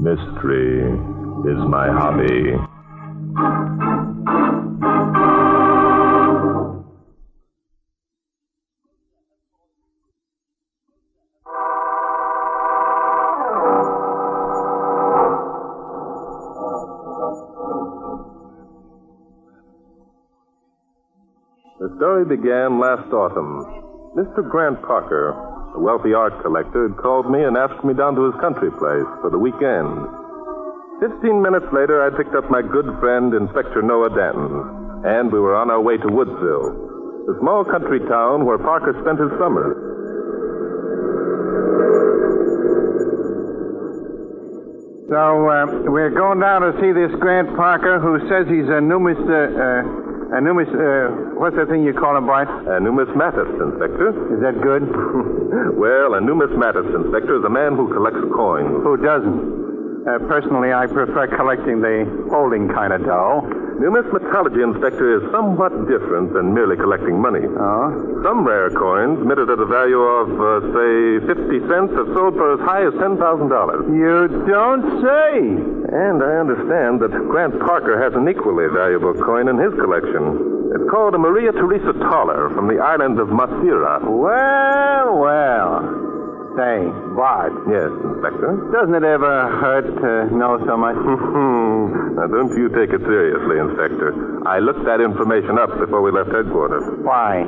Mystery is my hobby. The story began last autumn. Mr. Grant Parker, a wealthy art collector, had called me and asked me down to his country place for the weekend. 15 minutes later, I picked up my good friend, Inspector Noah Danton, and we were on our way to Woodsville, the small country town where Parker spent his summer. So, we're going down to see this Grant Parker, who says he's a what's the thing you call him, Bart? A numismatist, Inspector. Is that good? Well, a numismatist, Inspector, is a man who collects coins. Who doesn't? Personally, I prefer collecting the holding kind of dough. Numismatology, Inspector, is somewhat different than merely collecting money. Oh? Some rare coins, minted at a value of, say, 50 cents, are sold for as high as $10,000. You don't say. And I understand that Grant Parker has an equally valuable coin in his collection. It's called a Maria Theresa Taller from the island of Madeira. Well. Say, Bart. Yes, Inspector? Doesn't it ever hurt to know so much? Now, don't you take it seriously, Inspector. I looked that information up before we left headquarters. Why?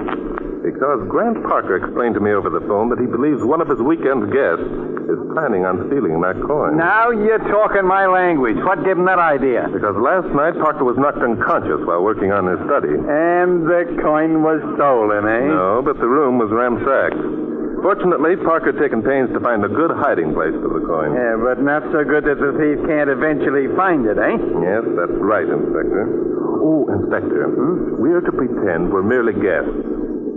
Because Grant Parker explained to me over the phone that he believes one of his weekend guests is planning on stealing that coin. Now you're talking my language. What gave him that idea? Because last night Parker was knocked unconscious while working on his study. And the coin was stolen, eh? No, but the room was ransacked. Fortunately, Parker had taken pains to find a good hiding place for the coin. Yeah, but not so good that the thief can't eventually find it, eh? Yes, that's right, Inspector. Oh, Inspector, we're to pretend we're merely guests.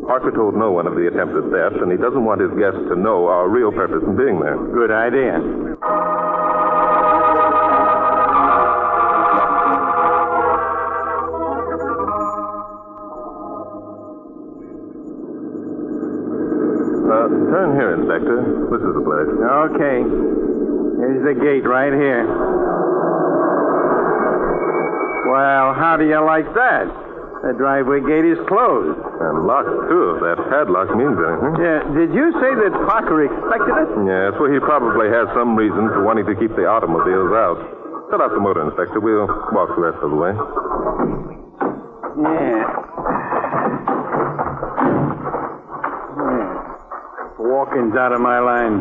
Parker told no one of the attempted theft, and he doesn't want his guests to know our real purpose in being there. Good idea. Turn here, Inspector. This is the place. Okay. Here's the gate right here. Well, how do you like that? The driveway gate is closed. And locked, too, if that padlock means anything. Yeah. Did you say that Parker expected it? Yes, well, he probably has some reason for wanting to keep the automobiles out. Set out the motor, Inspector. We'll walk the rest of the way. Yeah. Walking's out of my line.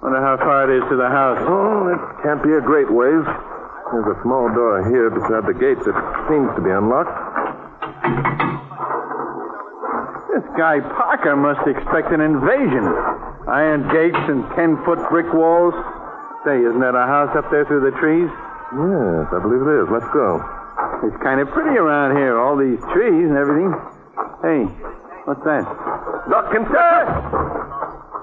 Wonder how far it is to the house. Oh, it can't be a great ways. There's a small door here beside the gate that seems to be unlocked. This guy Parker must expect an invasion. Iron gates and 10-foot brick walls. Say, isn't that a house up there through the trees? Yes, I believe it is. Let's go. It's kind of pretty around here, all these trees and everything. Hey, what's that? Look, Inspector!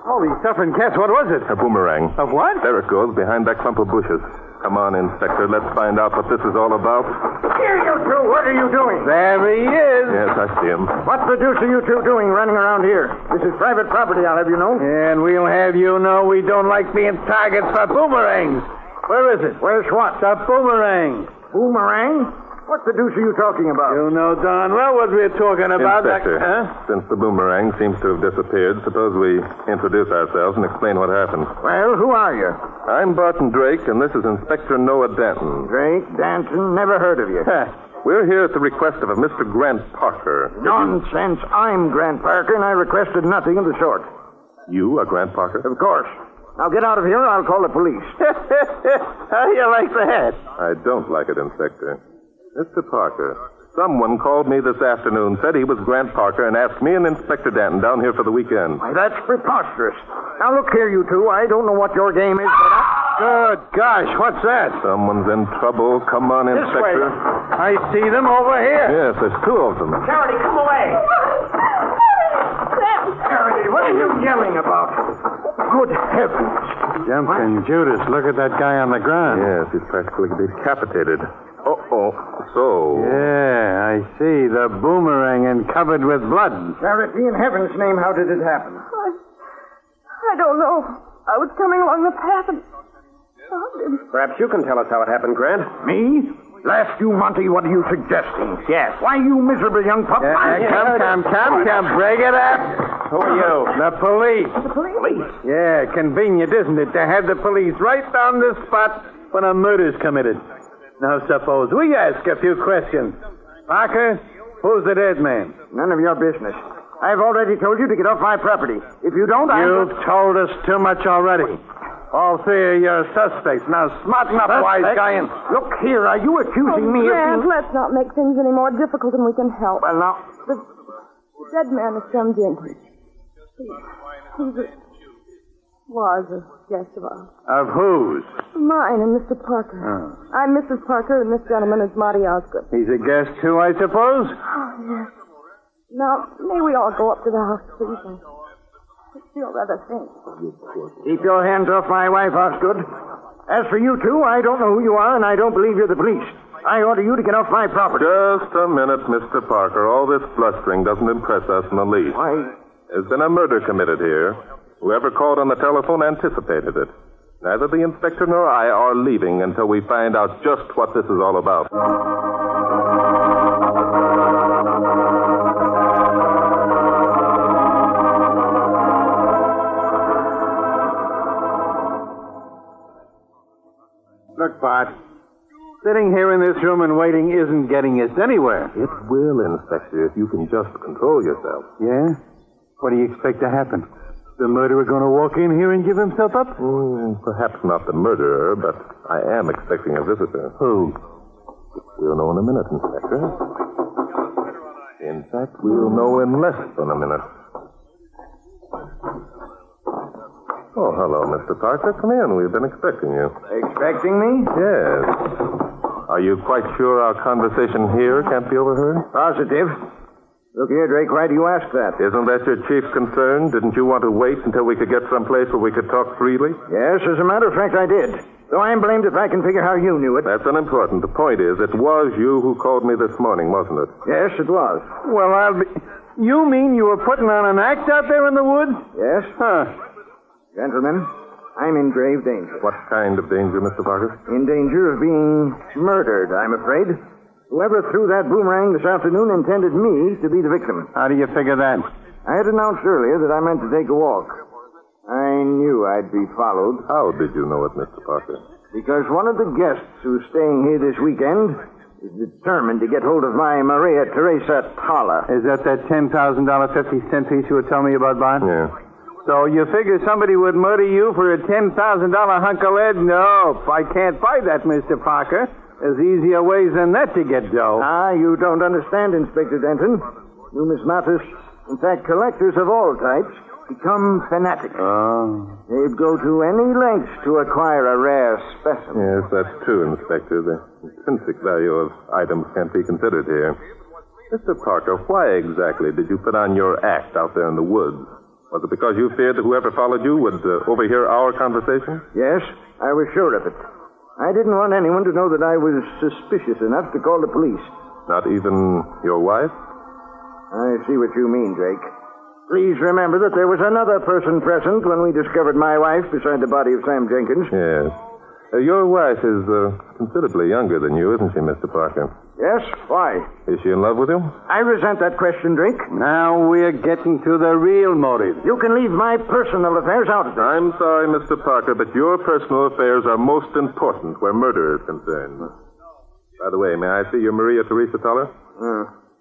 Holy suffering cats, what was it? A boomerang. A what? There it goes, behind that clump of bushes. Come on, Inspector, let's find out what this is all about. Here, you two, what are you doing? There he is. Yes, I see him. What the deuce are you two doing running around here? This is private property, I'll have you know. And we'll have you know we don't like being targets for boomerangs. Where is it? Where's what? The boomerang. Boomerang? What the deuce are you talking about? You know darn well what we're talking about. Inspector, since the boomerang seems to have disappeared, suppose we introduce ourselves and explain what happened. Well, who are you? I'm Barton Drake, and this is Inspector Noah Danton. Drake, Danton, never heard of you. We're here at the request of a Mr. Grant Parker. Nonsense. I'm Grant Parker, and I requested nothing of the sort. You are Grant Parker? Of course. Now get out of here, or I'll call the police. How do you like that? I don't like it, Inspector. Mr. Parker, someone called me this afternoon, said he was Grant Parker, and asked me and Inspector Danton down here for the weekend. Why, that's preposterous. Now, look here, you two. I don't know what your game is, but Good gosh, what's that? Someone's in trouble. Come on, This Inspector. way. I see them over here. Yes, there's two of them. Charity, come away. Charity, what are you yelling about? Good heavens. Jumping Judas, look at that guy on the ground. Yes, he's practically decapitated. Uh-oh. So? Yeah, I see. The boomerang and covered with blood. Charity, in heaven's name, how did it happen? I don't know. I was coming along the path and Perhaps you can tell us how it happened, Grant. Me? Blast you, Monty, what are you suggesting? Yes. Why, you miserable young pup. Come. Break it up. Who are you? The police. Police? Yeah, convenient, isn't it, to have the police right on the spot when a murder's committed. Now, suppose we ask a few questions. Parker, who's the dead man? None of your business. I've already told you to get off my property. If you don't, You've told us too much already. All three of your suspects. Now, smarten up, wise guy, and... Look here, are you accusing me of Grant, being... let's not make things any more difficult than we can help. Well, now... The dead man is Sam Jenkins. Was a guest of ours. Of whose? Mine and Mr. Parker. Oh. I'm Mrs. Parker, and this gentleman is Marty Osgood. He's a guest, too, I suppose? Oh, yes. Now, may we all go up to the house, please? I feel rather faint. Keep your hands off my wife, Osgood. As for you two, I don't know who you are, and I don't believe you're the police. I order you to get off my property. Just a minute, Mr. Parker. All this blustering doesn't impress us in the least. Why? There's been a murder committed here. Whoever called on the telephone anticipated it. Neither the inspector nor I are leaving until we find out just what this is all about. Look, Bart. Sitting here in this room and waiting isn't getting us anywhere. It will, Inspector, if you can just control yourself. Yeah? What do you expect to happen? The murderer going to walk in here and give himself up? Perhaps not the murderer, but I am expecting a visitor. Who? We'll know in a minute, Inspector. In fact, we'll know in less than a minute. Oh, hello, Mr. Parker. Come in. We've been expecting you. Expecting me? Yes. Are you quite sure our conversation here can't be overheard? Positive. Look here, Drake, why do you ask that? Isn't that your chief concern? Didn't you want to wait until we could get someplace where we could talk freely? Yes, as a matter of fact, I did. Though I'm blamed if I can figure how you knew it. That's unimportant. The point is, it was you who called me this morning, wasn't it? Yes, it was. Well, I'll be... You mean you were putting on an act out there in the woods? Yes. Huh. Gentlemen, I'm in grave danger. What kind of danger, Mr. Parker? In danger of being murdered, I'm afraid. Whoever threw that boomerang this afternoon intended me to be the victim. How do you figure that? I had announced earlier that I meant to take a walk. I knew I'd be followed. How did you know it, Mr. Parker? Because one of the guests who's staying here this weekend is determined to get hold of my Maria Teresa Toller. Is that $10,000 50-cent piece you were telling me about, Bart? Yeah. So you figure somebody would murder you for a $10,000 hunk of lead? No, I can't buy that, Mr. Parker. There's easier ways than that to get dough. Ah, you don't understand, Inspector Denton. Numismatists, in fact, collectors of all types, become fanatics. Oh. They'd go to any lengths to acquire a rare specimen. Yes, that's true, Inspector. The intrinsic value of items can't be considered here. Mr. Parker, why exactly did you put on your act out there in the woods? Was it because you feared that whoever followed you would overhear our conversation? Yes, I was sure of it. I didn't want anyone to know that I was suspicious enough to call the police. Not even your wife? I see what you mean, Drake. Please remember that there was another person present when we discovered my wife beside the body of Sam Jenkins. Yes. Your wife is considerably younger than you, isn't she, Mr. Parker? Yes? Why? Is she in love with you? I resent that question, Drake. Now we're getting to the real motive. You can leave my personal affairs out of this. I'm sorry, Mr. Parker, but your personal affairs are most important where murder is concerned. By the way, may I see your Maria Teresa Toller?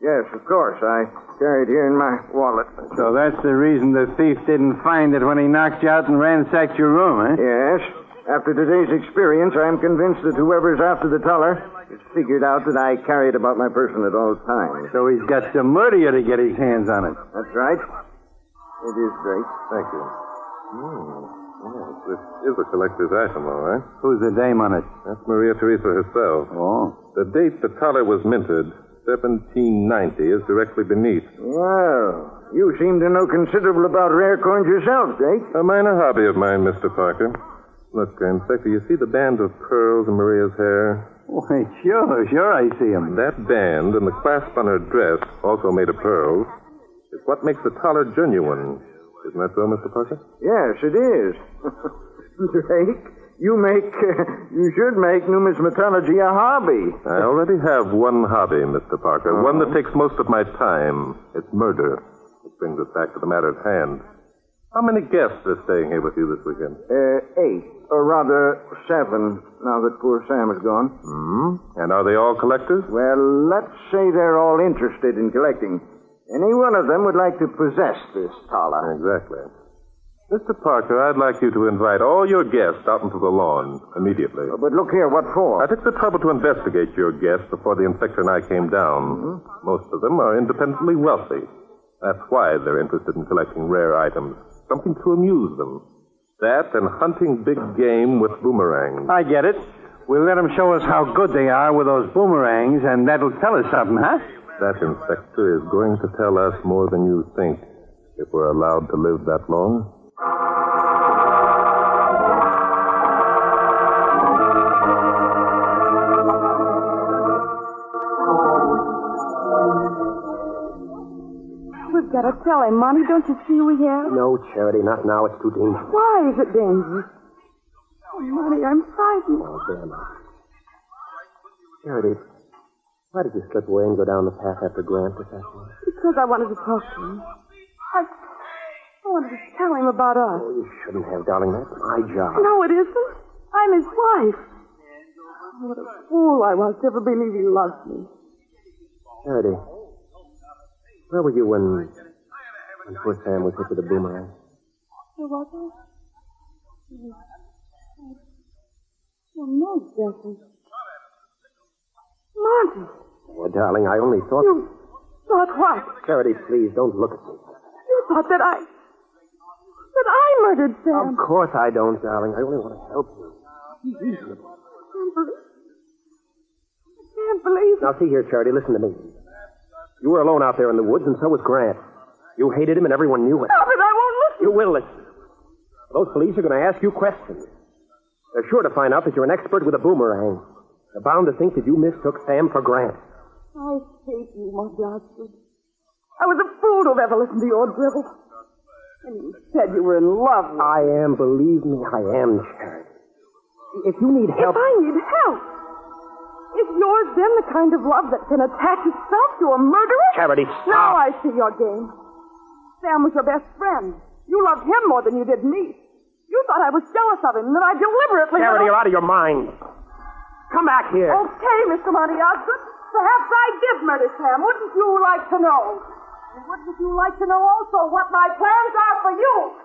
Yes, of course. I carry it here in my wallet. So that's the reason the thief didn't find it when he knocked you out and ransacked your room, eh? Yes. After today's experience, I'm convinced that whoever's after the Toller has figured out that I carry it about my person at all times. So he's got to murder you to get his hands on it. That's right. It is, Drake. Thank you. Yes, this is a collector's item, all right. Who's the dame on it? That's Maria Teresa herself. Oh. The date the Toller was minted, 1790, is directly beneath. Well, you seem to know considerable about rare coins yourself, Drake. A minor hobby of mine, Mr. Parker. Look, Inspector, you see the band of pearls in Maria's hair? Why, sure, I see him. That band and the clasp on her dress, also made of pearls, is what makes the Toller genuine. Isn't that so, Mr. Parker? Yes, it is. Drake, You should make numismatology a hobby. I already have one hobby, Mr. Parker. One that takes most of my time. It's murder. Which brings us back to the matter at hand. How many guests are staying here with you this weekend? 8. Or rather, 7, now that poor Sam is gone. And are they all collectors? Well, let's say they're all interested in collecting. Any one of them would like to possess this thaler. Exactly. Mr. Parker, I'd like you to invite all your guests out into the lawn immediately. But look here, what for? I took the trouble to investigate your guests before the inspector and I came down. Most of them are independently wealthy. That's why they're interested in collecting rare items. Something to amuse them. That and hunting big game with boomerangs. I get it. We'll let them show us how good they are with those boomerangs, and that'll tell us something, huh? That, Inspector, is going to tell us more than you think if we're allowed to live that long. We've got to tell him, Monty. Don't you see we have? No, Charity, not now. It's too dangerous. Why is it dangerous? Oh, Monty, I'm frightened. Oh, damn it. Charity, why did you slip away and go down the path after Grant this afternoon? Because I wanted to talk to him. I wanted to tell him about us. Oh, you shouldn't have, darling. That's my job. No, it isn't. I'm his wife. Oh, what a fool I was to ever believe he loved me. Charity, where were you when poor Sam was hit with a boomerang? Where was I? Oh, no, Jesse. Monty. Oh, darling, I only thought... You thought what? Charity, please, don't look at me. You thought that I murdered Sam. Of course I don't, darling. I only want to help you. I can't believe it. Now, see here, Charity, listen to me. You were alone out there in the woods, and so was Grant. You hated him, and everyone knew it. No, but I won't listen. You will listen. Those police are going to ask you questions. They're sure to find out that you're an expert with a boomerang. They're bound to think that you mistook Sam for Grant. I hate you, Monty Osgood. I was a fool to have ever listened to your drivel. And you said you were in love with me. I am, believe me, I am, Charity. If you need help... If I need help? Is yours then the kind of love that can attach itself to a murderer? Charity, Now stop. I see your game. Sam was your best friend. You loved him more than you did me. You thought I was jealous of him, and that I deliberately... Charity, you're out of your mind. Come back here. Okay, Mr. Monty Osgood. Perhaps I did murder Sam. Wouldn't you like to know? And wouldn't you like to know also what my plans are for you?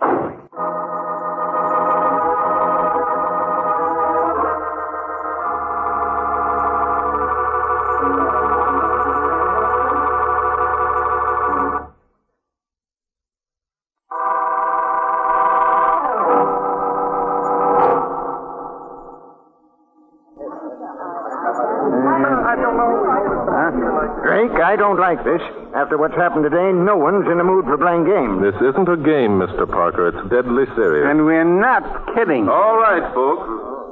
Drake, I don't like this. After what's happened today, no one's in the mood for playing games. This isn't a game, Mr. Parker. It's deadly serious. And we're not kidding. All right, folks.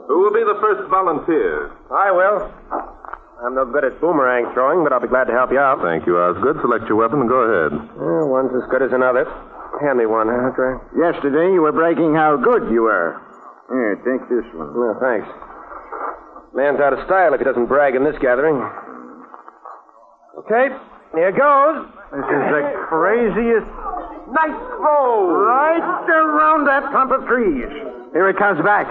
Who will be the first volunteer? I will. I'm no good at boomerang throwing, but I'll be glad to help you out. Thank you, Osgood. Select your weapon and go ahead. One's as good as another. Hand me one, huh, Drake? Yesterday, you were bragging how good you were. Here, take this one. No, thanks. Man's out of style if he doesn't brag in this gathering. Okay, here goes. This is the craziest... Nice throw! Right around that clump of trees. Here it comes back.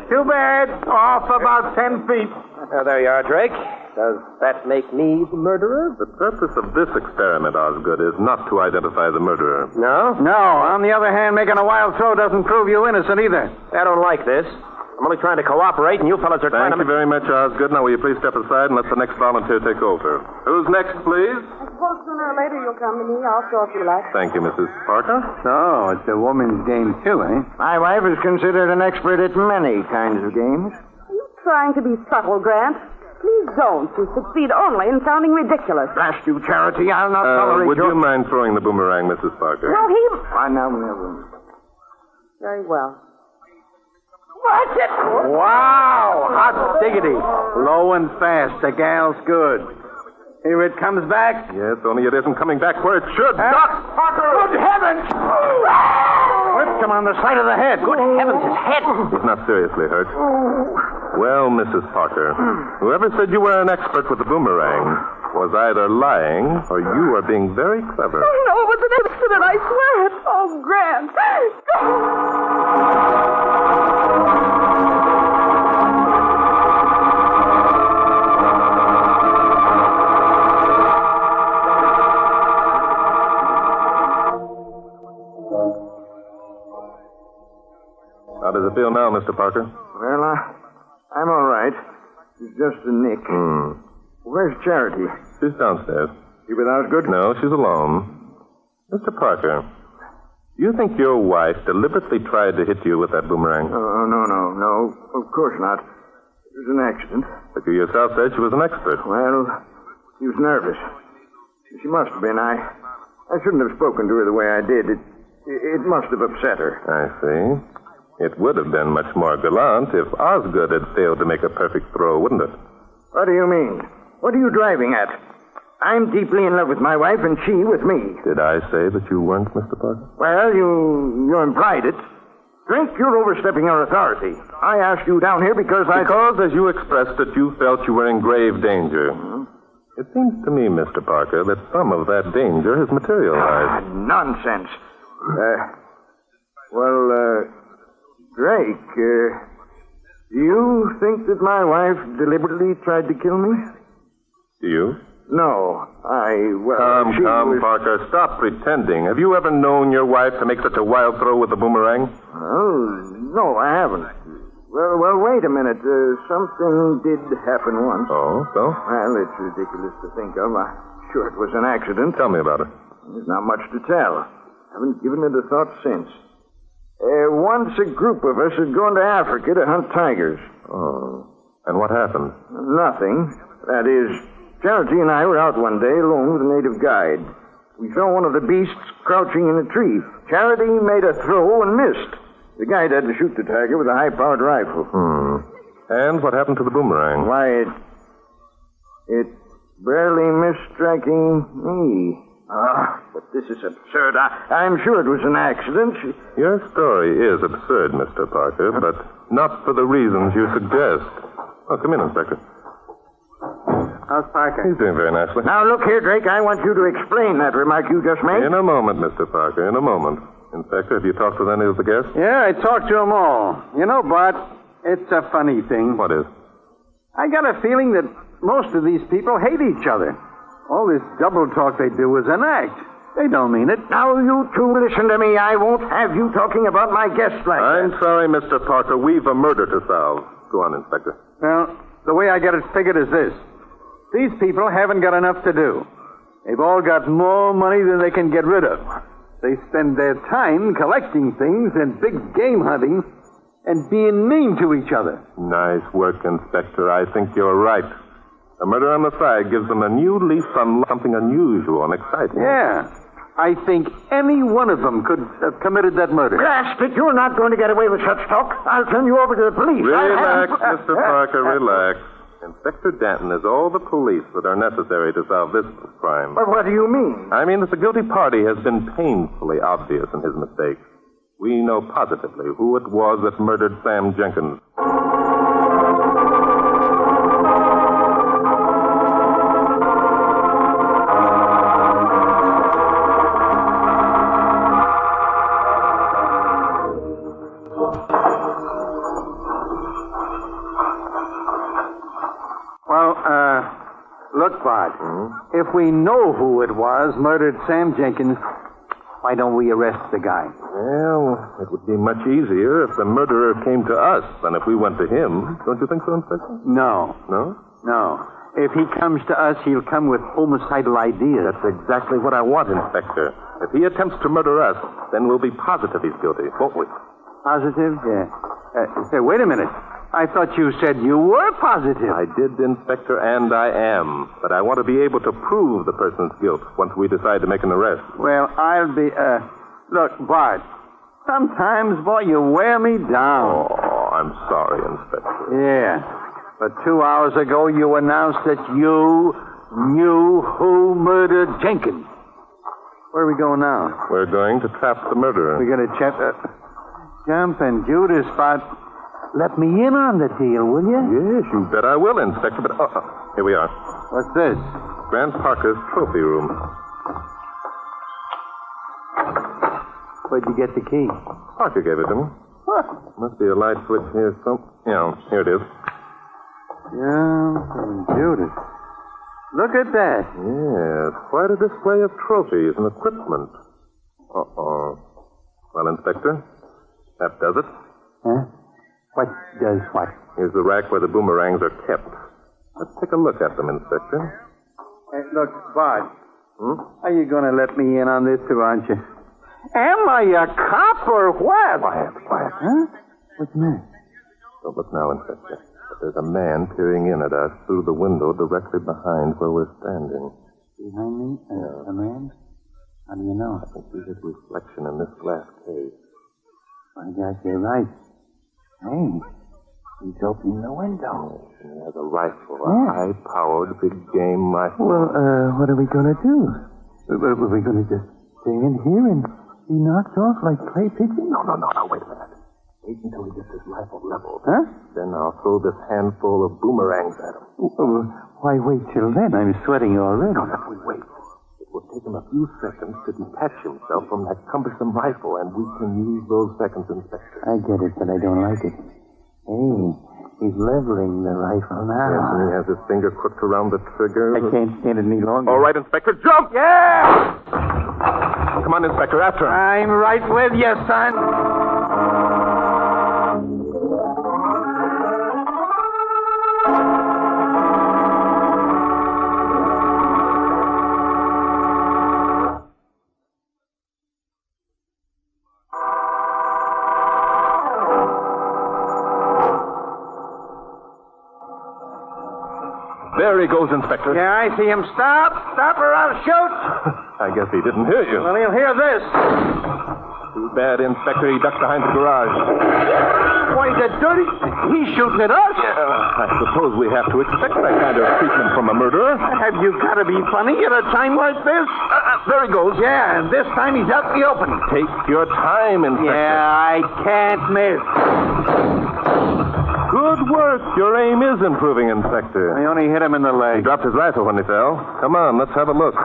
Too bad. Off about 10 feet. Now, there you are, Drake. Does that make me the murderer? The purpose of this experiment, Osgood, is not to identify the murderer. No? No, on the other hand, making a wild throw doesn't prove you innocent either. I don't like this. I'm only trying to cooperate, and you fellas are trying Thank to... you very much, Osgood. Now, will you please step aside and let the next volunteer take over? Who's next, please? I suppose sooner or later you'll come to me. I'll throw if you like. Thank you, Mrs. Parker. So, it's a woman's game, too, eh? My wife is considered an expert at many kinds of games. Are you trying to be subtle, Grant? Please don't. You succeed only in sounding ridiculous. Blast you, Charity. I'll not tolerate Would you mind throwing the boomerang, Mrs. Parker? No, he... I now never. Very well. Watch it! Wow! Hot diggity. Low and fast. The gal's good. Here it comes back. Yes, only it isn't coming back where it should. Parker! Good heavens! Whipped him on the side of the head. Good heavens, his head. He's not seriously hurt. Well, Mrs. Parker, whoever said you were an expert with the boomerang was either lying or you are being very clever. Oh, no, it was an accident, I swear it. Oh, Grant. How does it feel now, Mr. Parker? Well, I'm all right. It's just a nick. Where's Charity? She's downstairs. She with Osgood? No, she's alone. Mr. Parker, do you think your wife deliberately tried to hit you with that boomerang? Oh, no. Of course not. It was an accident. But you yourself said she was an expert. Well, she was nervous. She must have been. I shouldn't have spoken to her the way I did. It must have upset her. I see. It would have been much more gallant if Osgood had failed to make a perfect throw, wouldn't it? What do you mean? What are you driving at? I'm deeply in love with my wife, and she with me. Did I say that you weren't, Mr. Parker? Well, you implied it. Drink, you're overstepping your authority. I asked you down here because Because, as you expressed it, you felt you were in grave danger. It seems to me, Mr. Parker, that some of that danger has materialized. Nonsense. Drake, do you think that my wife deliberately tried to kill me? Do you? No, Come, Parker, stop pretending. Have you ever known your wife to make such a wild throw with the boomerang? Oh, no, I haven't. Well, wait a minute. Something did happen once. Oh, so? Well, it's ridiculous to think of. I'm sure it was an accident. Tell me about it. There's not much to tell. Haven't given it a thought since. Once a group of us had gone to Africa to hunt tigers. Oh. And what happened? Nothing. That is, Charity and I were out one day alone with a native guide. We saw one of the beasts crouching in a tree. Charity made a throw and missed. The guide had to shoot the tiger with a high-powered rifle. And what happened to the boomerang? Why, it barely missed striking me. But this is absurd. I'm sure it was an accident. Your story is absurd, Mr. Parker, but not for the reasons you suggest. Oh, come in, Inspector. How's Parker? He's doing very nicely. Now, look here, Drake. I want you to explain that remark you just made. In a moment, Mr. Parker, in a moment. Inspector, have you talked with any of the guests? Yeah, I talked to them all. You know, Bart, it's a funny thing. What is? I got a feeling that most of these people hate each other. All this double talk they do is an act. They don't mean it. Now, you two, listen to me. I won't have you talking about my guests like I'm that. sorry, Mr. Parker. We've a murder to solve. Go on, Inspector. Well, the way I get it figured is this. These people haven't got enough to do. They've all got more money than they can get rid of. They spend their time collecting things and big game hunting and being mean to each other. Nice work, Inspector. I think you're right. A murder on the side gives them a new lease on something unusual and exciting. Yeah. I think any one of them could have committed that murder. Blast it, you're not going to get away with such talk. I'll turn you over to the police. Relax, Mr. Parker, relax. Inspector Danton is all the police that are necessary to solve this crime. But what do you mean? I mean that the guilty party has been painfully obvious in his mistakes. We know positively who it was that murdered Sam Jenkins. Look, Bart, if we know who it was murdered Sam Jenkins, why don't we arrest the guy? Well, it would be much easier if the murderer came to us than if we went to him. Don't you think so, Inspector? No. No? No. If he comes to us, he'll come with homicidal ideas. That's exactly what I want, Inspector. If he attempts to murder us, then we'll be positive he's guilty, won't we? Positive? Yeah. Say, wait a minute. I thought you said you were positive. I did, Inspector, and I am. But I want to be able to prove the person's guilt once we decide to make an arrest. Well, I'll be, look, Bart, sometimes, boy, you wear me down. Oh, I'm sorry, Inspector. Yeah. But 2 hours ago, you announced that you knew who murdered Jenkins. Where are we going now? We're going to trap the murderer. We're going to check... Jumping Judas, but let me in on the deal, will you? Yes, you bet I will, Inspector, but... here we are. What's this? Grant Parker's trophy room. Where'd you get the key? Parker gave it to me. What? Must be a light switch here Yeah, here it is. Jumping Judas. Look at that. Yes, quite a display of trophies and equipment. Uh-oh. Well, Inspector, that does it. Huh? What does what? Here's the rack where the boomerangs are kept. Let's take a look at them, Inspector. Hey, look, Bart. Hmm? Are you going to let me in on this, too, aren't you? Am I a cop or what? Quiet. Huh? What's the matter? Don't look now, Inspector. But there's a man peering in at us through the window directly behind where we're standing. Behind me? A man? How do you know? I can see his reflection in this glass case. I guess you're right. Hey, he's opening the window. He has a rifle, a Yeah. high-powered, big-game rifle. Well, what are we going to do? Are we going to just stay in here and be knocked off like clay pigeons? No, wait a minute. Wait until he gets his rifle leveled. Huh? Then I'll throw this handful of boomerangs at him. Why wait till then? I'm sweating already. No, if we wait, it will take him a few seconds to detach himself from that cumbersome rifle, and we can use those seconds, Inspector. I get it, but I don't like it. Hey, he's leveling the rifle now. Yes, and he has his finger crooked around the trigger. I can't stand it any longer. All right, Inspector, jump! Yeah! Come on, Inspector, after him. I'm right with you, son. There he goes, Inspector. Yeah, I see him. Stop or I'll shoot. I guess he didn't hear you. Well, he'll hear this. Too bad, Inspector. He ducked behind the garage. Why, the dirty... He's shooting at us. I suppose we have to expect that kind of treatment from a murderer. Have you got to be funny at a time like this? There he goes. Yeah, and this time he's out in the open. Take your time, Inspector. Yeah, I can't miss. Good work. Your aim is improving, Inspector. I only hit him in the He leg. dropped his rifle when he fell. Come on, let's have a look.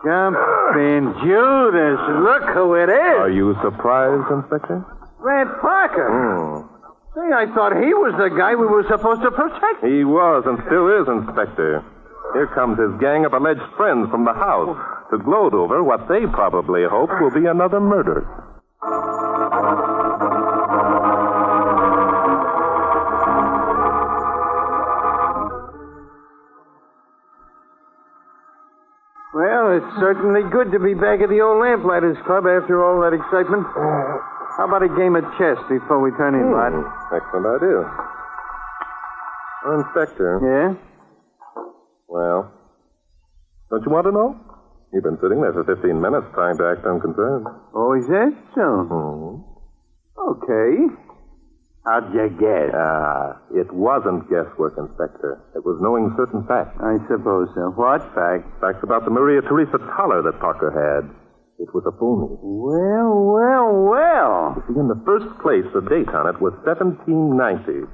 Jumping Judas. Look who it is. Are you surprised, Inspector? Grant Parker. Say, I thought he was the guy we were supposed to protect. He was and still is, Inspector. Here comes his gang of alleged friends from the house to gloat over what they probably hope will be another murder. Well, it's certainly good to be back at the old Lamplighters Club after all that excitement. How about a game of chess before we turn in, Bart? Excellent idea. Inspector. Yeah? Well, don't you want to know? You've been sitting there for 15 minutes trying to act unconcerned. Oh, is that so? Okay. How'd you guess? It wasn't guesswork, Inspector. It was knowing certain facts. I suppose so. What facts? Facts about the Maria Teresa collar that Parker had. It was a phony. Well. You see, in the first place, the date on it was 1790.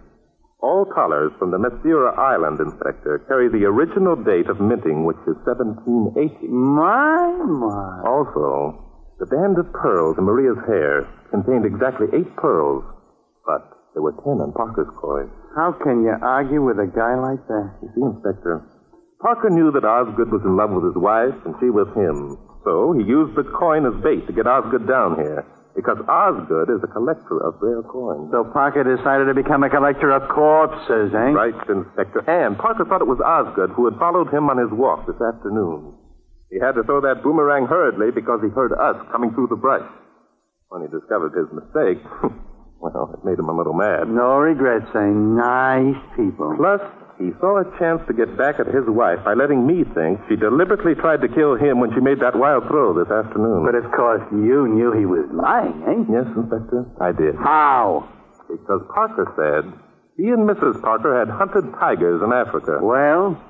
All collars from the Madeira Island, Inspector, carry the original date of minting, which is 1780. My. Also, the band of pearls in Maria's hair contained exactly 8 pearls, but there were 10 on Parker's coin. How can you argue with a guy like that? You see, Inspector, Parker knew that Osgood was in love with his wife and she with him. So he used the coin as bait to get Osgood down here, because Osgood is a collector of rare coins. So Parker decided to become a collector of corpses, eh? Right, Inspector. And Parker thought it was Osgood who had followed him on his walk this afternoon. He had to throw that boomerang hurriedly because he heard us coming through the brush. When he discovered his mistake, well, it made him a little mad. No regrets, eh? Nice people. Plus, he saw a chance to get back at his wife by letting me think she deliberately tried to kill him when she made that wild throw this afternoon. But of course you knew he was lying, eh? Yes, Inspector, I did. How? Because Parker said he and Mrs. Parker had hunted tigers in Africa. Well?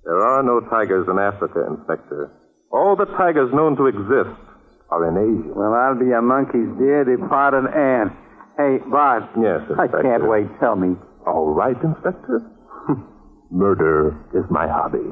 There are no tigers in Africa, Inspector. All the tigers known to exist are in Asia. Well, I'll be a monkey's dear departed aunt. Hey, Bart. Yes, I Inspector. can't wait. Tell me. All right, Inspector. Murder is my hobby.